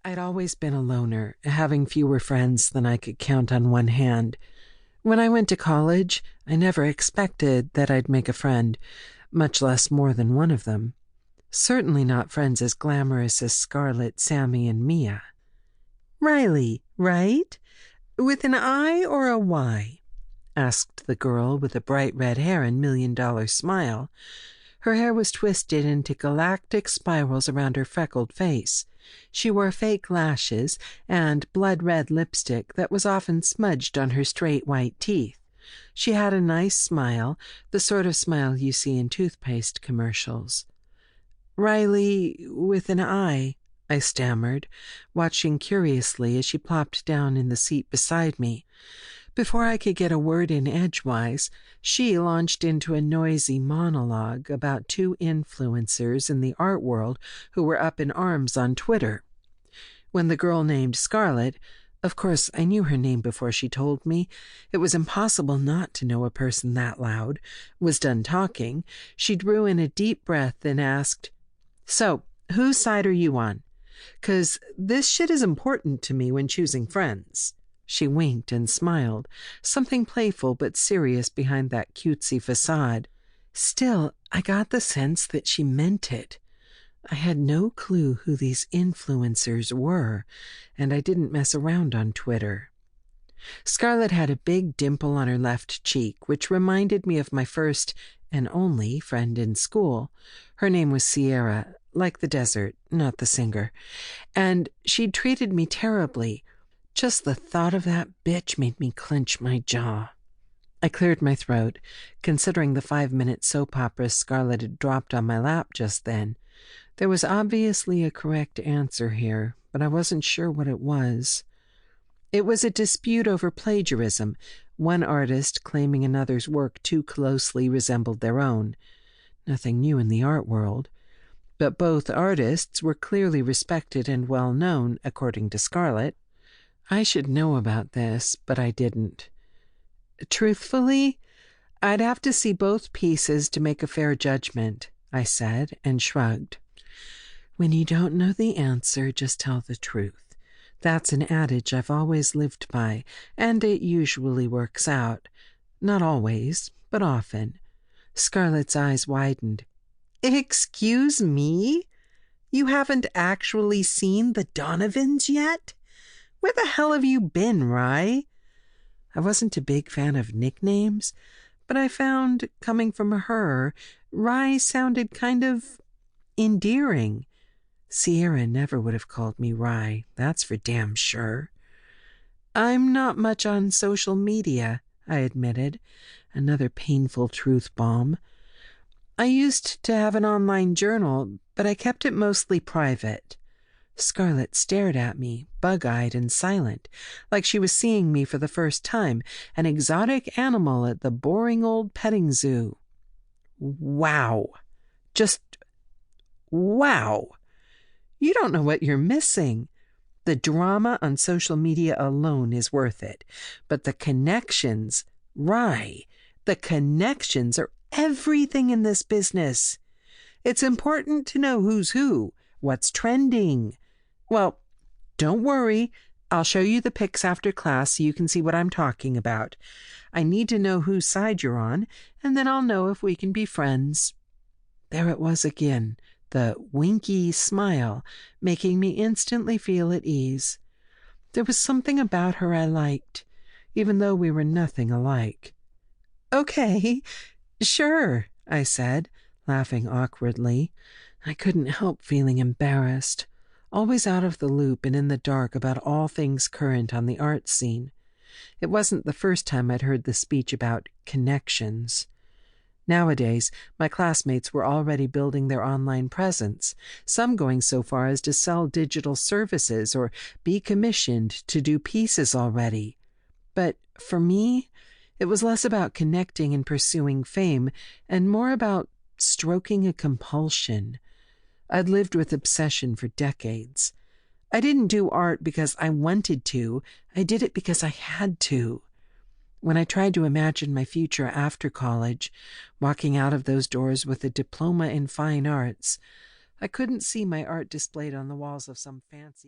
I'd always been a loner, having fewer friends than I could count on one hand. When I went to college, I never expected that I'd make a friend, much less more than one of them. Certainly not friends as glamorous as Scarlett, Sammy, and Mia. "Riley, right? With an I or a Y?" asked the girl with the bright red hair and million-dollar smile. Her hair was twisted into galactic spirals around her freckled face. She wore fake lashes and blood-red lipstick that was often smudged on her straight white teeth. She had a nice smile, the sort of smile you see in toothpaste commercials. "Riley with an I," I stammered, watching curiously as she plopped down in the seat beside me. Before I could get a word in edgewise, she launched into a noisy monologue about two influencers in the art world who were up in arms on Twitter. When the girl named Scarlett, of course I knew her name before she told me, it was impossible not to know a person that loud, was done talking, she drew in a deep breath and asked, "So, whose side are you on? 'Cause this shit is important to me when choosing friends." She winked and smiled, something playful but serious behind that cutesy facade. Still, I got the sense that she meant it. I had no clue who these influencers were, and I didn't mess around on Twitter. Scarlett had a big dimple on her left cheek, which reminded me of my first and only friend in school. Her name was Sierra, like the desert, not the singer, and she'd treated me terribly. Just the thought of that bitch made me clench my jaw. I cleared my throat, considering the 5-minute soap opera Scarlett had dropped on my lap just then. There was obviously a correct answer here, but I wasn't sure what it was. It was a dispute over plagiarism, one artist claiming another's work too closely resembled their own. Nothing new in the art world. But both artists were clearly respected and well known, according to Scarlett. I should know about this, but I didn't. Truthfully, I'd have to see both pieces to make a fair judgment, I said, and shrugged. When you don't know the answer, just tell the truth. That's an adage I've always lived by, and it usually works out. Not always, but often. Scarlett's eyes widened. "Excuse me? You haven't actually seen the Donovans yet? Where the hell have you been, Rye?" I wasn't a big fan of nicknames, but I found, coming from her, Rye sounded kind of endearing. Sierra never would have called me Rye, that's for damn sure. "I'm not much on social media," I admitted, another painful truth bomb. "I used to have an online journal, but I kept it mostly private." Scarlett stared at me, bug-eyed and silent, like she was seeing me for the first time, an exotic animal at the boring old petting zoo. Wow. Just wow. You don't know what you're missing. The drama on social media alone is worth it, but the connections, Rye, the connections are everything in this business. It's important to know who's who, what's trending. Well, don't worry. I'll show you the pics after class so you can see what I'm talking about. I need to know whose side you're on, and then I'll know if we can be friends." There it was again, the winky smile, making me instantly feel at ease. There was something about her I liked, even though we were nothing alike. "Okay, sure," I said, laughing awkwardly. I couldn't help feeling embarrassed. Always out of the loop and in the dark about all things current on the art scene. It wasn't the first time I'd heard the speech about connections. Nowadays, my classmates were already building their online presence, some going so far as to sell digital services or be commissioned to do pieces already. But for me, it was less about connecting and pursuing fame and more about stroking a compulsion. I'd lived with obsession for decades. I didn't do art because I wanted to. I did it because I had to. When I tried to imagine my future after college, walking out of those doors with a diploma in fine arts, I couldn't see my art displayed on the walls of some fancy